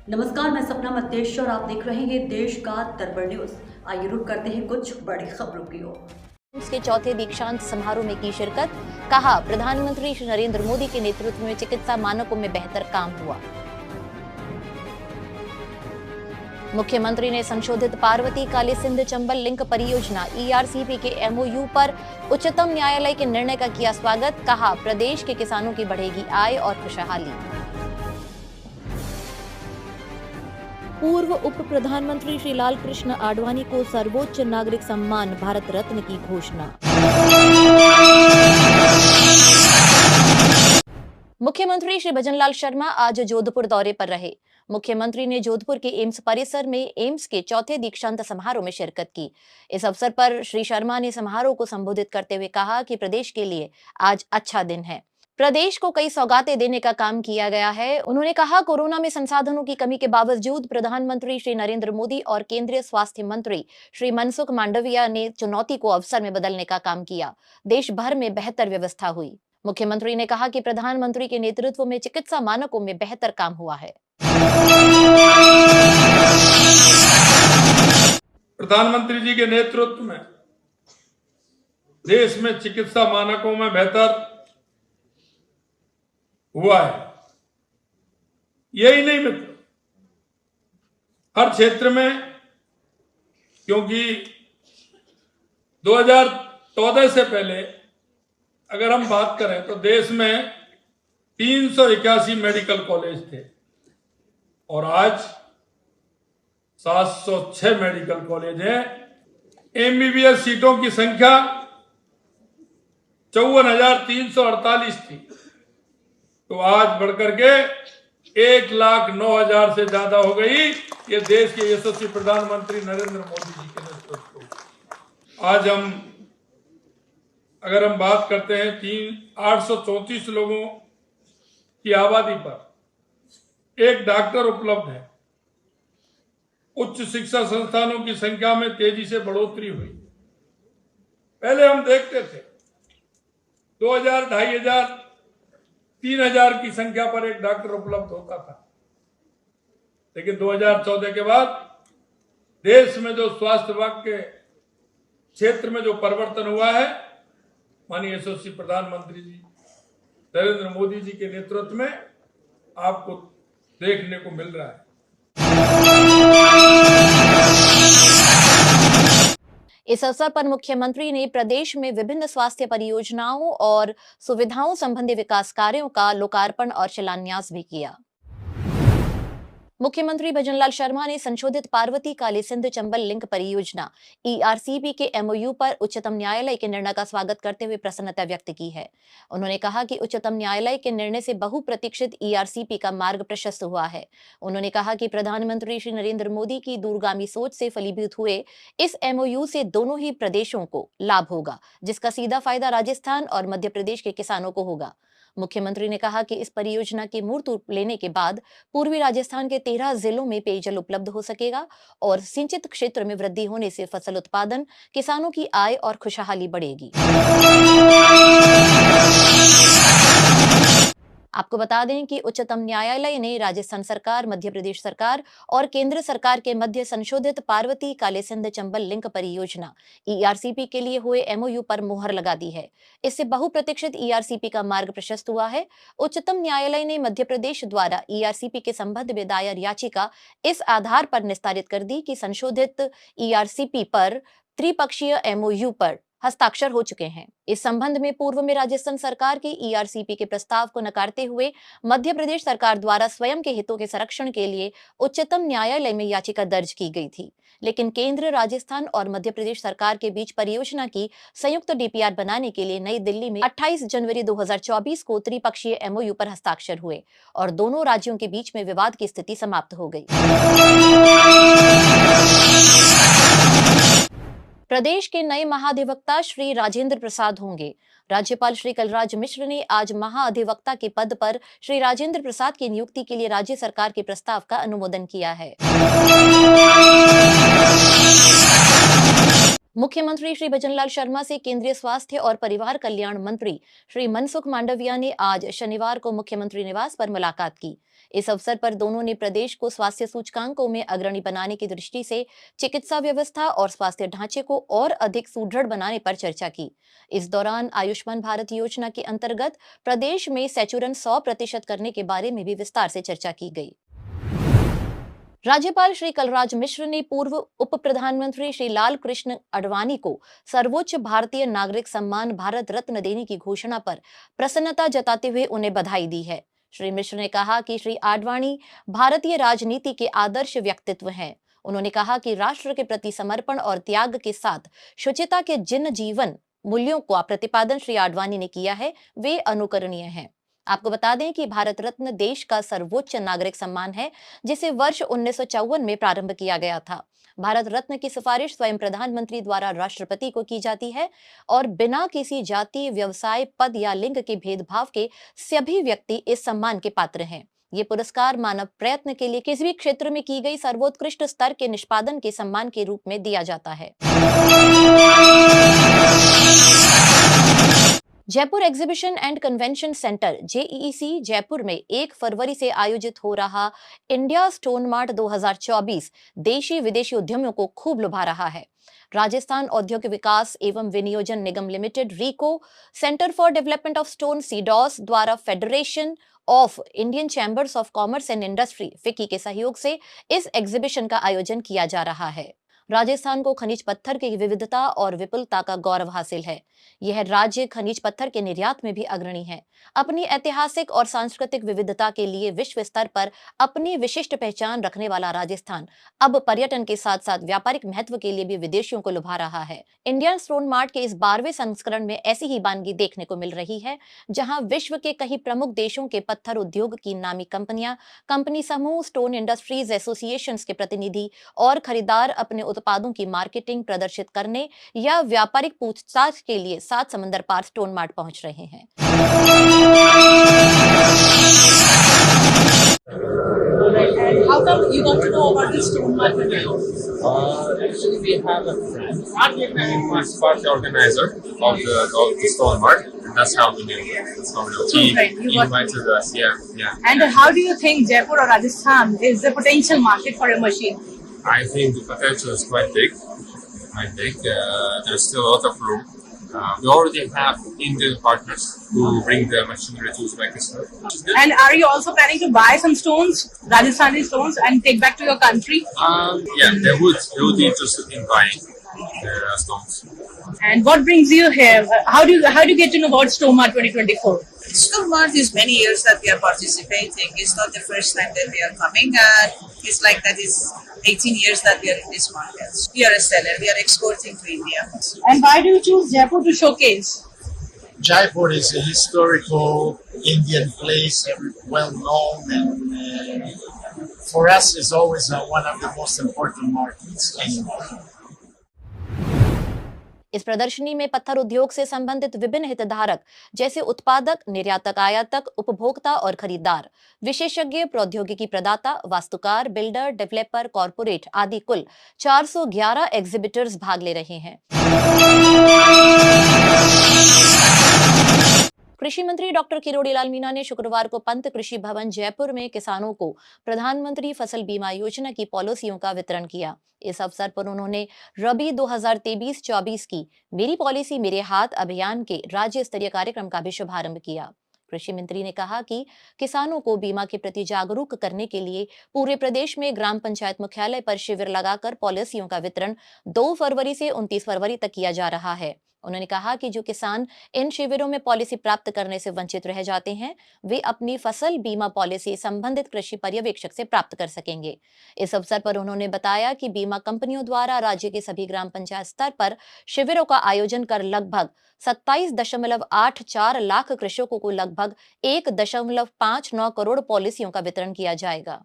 नमस्कार, मैं सपना मतेश और आप देख रहे हैं देश का दर्पण न्यूज। आइए रुक करते हैं कुछ बड़ी खबरों की ओर। उसके चौथे दीक्षांत समारोह में की शिरकत, कहा प्रधानमंत्री श्री नरेंद्र मोदी के नेतृत्व में चिकित्सा मानकों में बेहतर काम हुआ। मुख्यमंत्री ने संशोधित पार्वती काली सिंध चंबल लिंक परियोजना ईआरसीपी के एमओयू पर उच्चतम न्यायालय के निर्णय का किया स्वागत, कहा प्रदेश के किसानों की बढ़ेगी आय और खुशहाली। पूर्व उप प्रधानमंत्री श्री लाल कृष्ण आडवाणी को सर्वोच्च नागरिक सम्मान भारत रत्न की घोषणा। मुख्यमंत्री श्री भजनलाल शर्मा आज जोधपुर दौरे पर रहे। मुख्यमंत्री ने जोधपुर के एम्स परिसर में एम्स के चौथे दीक्षांत समारोह में शिरकत की। इस अवसर पर श्री शर्मा ने समारोह को संबोधित करते हुए कहा कि प्रदेश के लिए आज अच्छा दिन है। प्रदेश को कई सौगातें देने का काम किया गया है। उन्होंने कहा कोरोना में संसाधनों की कमी के बावजूद प्रधानमंत्री श्री नरेंद्र मोदी और केंद्रीय स्वास्थ्य मंत्री श्री मनसुख मांडविया ने चुनौती को अवसर में बदलने का काम किया। देश भर में बेहतर व्यवस्था हुई। मुख्यमंत्री ने कहा कि प्रधानमंत्री के नेतृत्व में चिकित्सा मानकों में बेहतर काम हुआ है। प्रधानमंत्री जी के नेतृत्व में देश में चिकित्सा मानकों में बेहतर हुआ है। यही नहीं मित्र, हर क्षेत्र में, क्योंकि 2014 से पहले अगर हम बात करें तो देश में 381 मेडिकल कॉलेज थे और आज 706 मेडिकल कॉलेज हैं। एमबीबीएस सीटों की संख्या 54,348 थी, तो आज बढ़कर के 1,09,000 से ज्यादा हो गई। ये देश के यशस्वी प्रधानमंत्री नरेंद्र मोदी जी के नेतृत्व। आज अगर हम बात करते हैं 834 लोगों की आबादी पर एक डॉक्टर उपलब्ध है। उच्च शिक्षा संस्थानों की संख्या में तेजी से बढ़ोतरी हुई। पहले हम देखते थे 2,000, 2,500, 3,000 की संख्या पर एक डॉक्टर उपलब्ध होता था, लेकिन 2014 के बाद देश में जो स्वास्थ्य विभाग के क्षेत्र में जो परिवर्तन हुआ है, माननीय यशस्वी प्रधानमंत्री जी नरेंद्र मोदी जी के नेतृत्व में आपको देखने को मिल रहा है। इस अवसर पर मुख्यमंत्री ने प्रदेश में विभिन्न स्वास्थ्य परियोजनाओं और सुविधाओं संबंधी विकास कार्यों का लोकार्पण और शिलान्यास भी किया। मुख्यमंत्री भजनलाल शर्मा ने संशोधित पार्वती काली सिंध चंबल लिंक परियोजना ईआरसीपी के एमओयू पर उच्चतम न्यायालय के निर्णय का स्वागत करते हुए प्रसन्नता व्यक्त की है। उन्होंने कहा कि उच्चतम न्यायालय के निर्णय से बहुप्रतीक्षित ईआरसीपी का मार्ग प्रशस्त हुआ है। उन्होंने कहा कि प्रधानमंत्री श्री नरेंद्र मोदी की दूरगामी सोच से फलीभूत हुए इस एमओयू से दोनों ही प्रदेशों को लाभ होगा, जिसका सीधा फायदा राजस्थान और मध्य प्रदेश के किसानों को होगा। मुख्यमंत्री ने कहा कि इस परियोजना की मूर्त रूप लेने के बाद पूर्वी राजस्थान के 13 जिलों में पेयजल उपलब्ध हो सकेगा और सिंचित क्षेत्र में वृद्धि होने से फसल उत्पादन, किसानों की आय और खुशहाली बढ़ेगी। आपको बता दें कि उच्चतम न्यायालय ने राजस्थान सरकार, मध्य प्रदेश सरकार और केंद्र सरकार के मध्य संशोधित पार्वती काली सिंध चंबल लिंक परियोजना ईआरसीपी के लिए हुए एमओयू पर मुहर लगा दी है। इससे बहुप्रतीक्षित ईआरसीपी का मार्ग प्रशस्त हुआ है। उच्चतम न्यायालय ने मध्य प्रदेश द्वारा ईआरसीपी के संबंध में दायर याचिका इस आधार पर निस्तारित कर दी कि संशोधित ईआरसीपी पर त्रिपक्षीय एमओयू पर हस्ताक्षर हो चुके हैं। इस संबंध में पूर्व में राजस्थान सरकार के ईआरसीपी के प्रस्ताव को नकारते हुए मध्य प्रदेश सरकार द्वारा स्वयं के हितों के संरक्षण के लिए उच्चतम न्यायालय में याचिका दर्ज की गई थी, लेकिन केंद्र, राजस्थान और मध्य प्रदेश सरकार के बीच परियोजना की संयुक्त डीपीआर बनाने के लिए नई दिल्ली में 28 जनवरी 2024 को त्रिपक्षीय एमओयू पर हस्ताक्षर हुए और दोनों राज्यों के बीच में विवाद की स्थिति समाप्त हो गई। प्रदेश के नए महाधिवक्ता श्री राजेंद्र प्रसाद होंगे। राज्यपाल श्री कलराज मिश्र ने आज महाअधिवक्ता के पद पर श्री राजेंद्र प्रसाद की नियुक्ति के लिए राज्य सरकार के प्रस्ताव का अनुमोदन किया है। मुख्यमंत्री श्री भजनलाल शर्मा से केंद्रीय स्वास्थ्य और परिवार कल्याण मंत्री श्री मनसुख मांडविया ने आज शनिवार को मुख्यमंत्री निवास पर मुलाकात की। इस अवसर पर दोनों ने प्रदेश को स्वास्थ्य सूचकांकों में अग्रणी बनाने की दृष्टि से चिकित्सा व्यवस्था और स्वास्थ्य ढांचे को और अधिक सुदृढ़ बनाने पर चर्चा की। इस दौरान आयुष्मान भारत योजना के अंतर्गत प्रदेश में सैचुरन 100% करने के बारे में भी विस्तार से चर्चा की गई। राज्यपाल श्री कलराज मिश्र ने पूर्व उप प्रधानमंत्री श्री लाल कृष्ण आडवाणी को सर्वोच्च भारतीय नागरिक सम्मान भारत रत्न देने की घोषणा पर प्रसन्नता जताते हुए उन्हें बधाई दी है। श्री मिश्र ने कहा कि श्री आडवाणी भारतीय राजनीति के आदर्श व्यक्तित्व हैं। उन्होंने कहा कि राष्ट्र के प्रति समर्पण और त्याग के साथ शुचिता के जिन जीवन मूल्यों का प्रतिपादन श्री आडवाणी ने किया है वे अनुकरणीय हैं। आपको बता दें कि भारत रत्न देश का सर्वोच्च नागरिक सम्मान है, जिसे वर्ष 1954 में प्रारंभ किया गया था। भारत रत्न की सिफारिश स्वयं प्रधानमंत्री द्वारा राष्ट्रपति को की जाती है और बिना किसी जाति, व्यवसाय, पद या लिंग के भेदभाव के सभी व्यक्ति इस सम्मान के पात्र हैं। ये पुरस्कार मानव प्रयत्न के लिए किसी भी क्षेत्र में की गई सर्वोत्कृष्ट स्तर के निष्पादन के सम्मान के रूप में दिया जाता है। Jaipur exhibition and convention centre JEC Jaipur में 1 फरवरी से आयोजित हो रहा इंडिया स्टोन मार्ट 2024 देशी विदेशी उद्यमियों को खूब लुभा रहा है। राजस्थान औद्योगिक विकास एवं विनियोजन निगम limited RICO, centre for development of stone CDOS द्वारा federation of Indian chambers of commerce and industry FICCI के सहयोग से इस एग्जीबिशन का आयोजन किया जा रहा है। राजस्थान को खनिज पत्थर की विविधता और विपुलता का गौरव हासिल है। यह राज्य खनिज पत्थर के निर्यात में भी अग्रणी है। अपनी ऐतिहासिक और सांस्कृतिक विविधता के लिए विश्व स्तर पर अपनी विशिष्ट पहचान रखने वाला राजस्थान अब पर्यटन के साथ साथ व्यापारिक महत्व के लिए भी विदेशियों को लुभा रहा है। इंडियन स्टोन मार्ट के इस 12वें संस्करण में ऐसी ही वानगी देखने को मिल रही है, जहां विश्व के कई प्रमुख देशों के पत्थर उद्योग की नामी कंपनियां, कंपनी समूह, स्टोन इंडस्ट्रीज एसोसिएशन के प्रतिनिधि और खरीदार अपने उत्पादों की मार्केटिंग प्रदर्शित करने या व्यापारिक पूछताछ के लिए 7 समंदर पार स्टोन मार्ट पहुंच रहे हैं। And how come you got to know about this stone mart? Actually, we have a friend who is part of the organizer of the stone mart. That's how we knew. He invited us. Yeah. And how do you think Jaipur or Rajasthan is the potential market for a machine? I think the potential is quite big. There's still a lot of room. We already have Indian partners who bring the machinery to Uzbekistan. And are you also planning to buy some stones, Rajasthani stones, and take back to your country? Yeah, they would be interested in buying stones. And what brings you here? How do you get to know about Stone Mart 2024? Stone Mart is many years that we are participating. It's not the first time that we are coming. It's like that is 18 years that we are in this market. We are a seller. We are exporting to India. And why do you choose Jaipur to showcase? Jaipur is a historical Indian place, well known, and for us is always one of the most important markets anyway. इस प्रदर्शनी में पत्थर उद्योग से संबंधित विभिन्न हितधारक जैसे उत्पादक, निर्यातक, आयातक, उपभोक्ता और खरीदार, विशेषज्ञ, प्रौद्योगिकी प्रदाता, वास्तुकार, बिल्डर, डेवलपर, कॉरपोरेट आदि कुल 411 एग्जिबिटर्स भाग ले रहे हैं। कृषि मंत्री डॉक्टर किरोड़ी लाल मीणा ने शुक्रवार को पंत कृषि भवन जयपुर में किसानों को प्रधानमंत्री फसल बीमा योजना की पॉलिसियों का वितरण किया। इस अवसर पर उन्होंने रबी 2023-24 की मेरी पॉलिसी मेरे हाथ अभियान के राज्य स्तरीय कार्यक्रम का भी शुभारंभ किया। कृषि मंत्री ने कहा कि किसानों को बीमा के प्रति जागरूक करने के लिए पूरे प्रदेश में ग्राम पंचायत मुख्यालय पर शिविर लगाकर पॉलिसियों का वितरण 2 फरवरी से 29 फरवरी तक किया जा रहा है। उन्होंने कहा कि जो किसान इन शिविरों में पॉलिसी प्राप्त करने से वंचित रह जाते हैं, वे अपनी फसल बीमा पॉलिसी संबंधित कृषि पर्यवेक्षक से प्राप्त कर सकेंगे। इस अवसर पर उन्होंने बताया कि बीमा कंपनियों द्वारा राज्य के सभी ग्राम पंचायत स्तर पर शिविरों का आयोजन कर लगभग 27.84 लाख कृषकों को लगभग 1.59 करोड़ पॉलिसियों का वितरण किया जाएगा।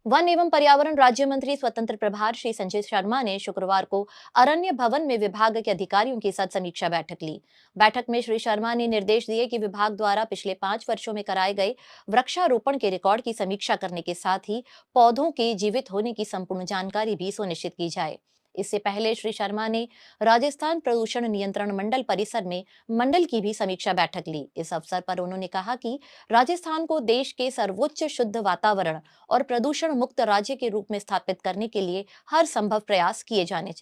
वन एवं पर्यावरण राज्य मंत्री स्वतंत्र प्रभार श्री संजय शर्मा ने शुक्रवार को अरण्य भवन में विभाग के अधिकारियों के साथ समीक्षा बैठक ली। बैठक में श्री शर्मा ने निर्देश दिए कि विभाग द्वारा पिछले 5 वर्षों में कराए गए वृक्षारोपण के रिकॉर्ड की समीक्षा करने के साथ ही पौधों के जीवित होने की संपूर्ण जानकारी भी सुनिश्चित की जाए। इससे पहले श्री शर्मा ने राजस्थान प्रदूषण नियंत्रण मंडल परिसर में मंडल की भी समीक्षा बैठक ली। इस अवसर पर उन्होंने कहा कि राजस्थान को देश के सर्वोच्च शुद्ध वातावरण और प्रदूषण मुक्त राज्य के रूप में स्थापित करने के लिए हर संभव प्रयास किए जाने चाहिए।